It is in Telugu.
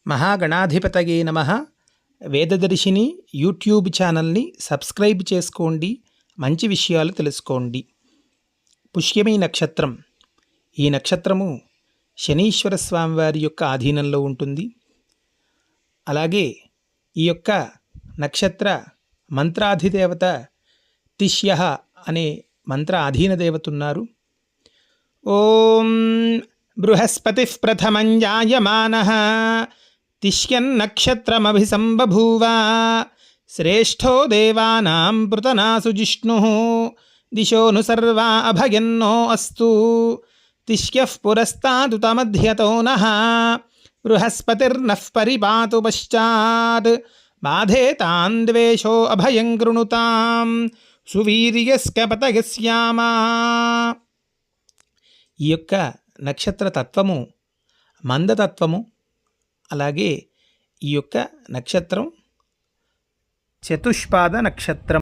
మహాగణాధిపతయే నమః. వేదదర్శిని యూట్యూబ్ ఛానల్ని సబ్స్క్రైబ్ చేసుకోండి, మంచి విషయాలు తెలుసుకోండి. పుష్యమి నక్షత్రం. ఈ నక్షత్రము శనీశ్వర స్వామివారి యొక్క ఆధీనంలో ఉంటుంది. అలాగే ఈ యొక్క నక్షత్ర మంత్రాధిదేవత తిష్య అనే మంత్ర అధీన దేవత ఉన్నారు. ఓం బృహస్పతి ప్రథమం జాయమానః తిష్యన్నక్షత్రమభిసంబభూవ శ్రేష్ఠో దేవానాం పృతనాసు జిష్ణుః దిశోను సర్వా అభయన్నో అస్తు తిష్యః పురస్తాదు తమధ్యతో నః బృహస్పతిర్నః పరిపాతు పశ్చాత్ బాధేతాన్ ద్వేషో అభయం కృణుతాం సువీర్యస్కపతయస్యామా. ఈ యొక్క నక్షత్ర తత్వము మందతత్వము. అలాగే ఈ యొక్క నక్షత్రం చతుష్పాద నక్షత్రం.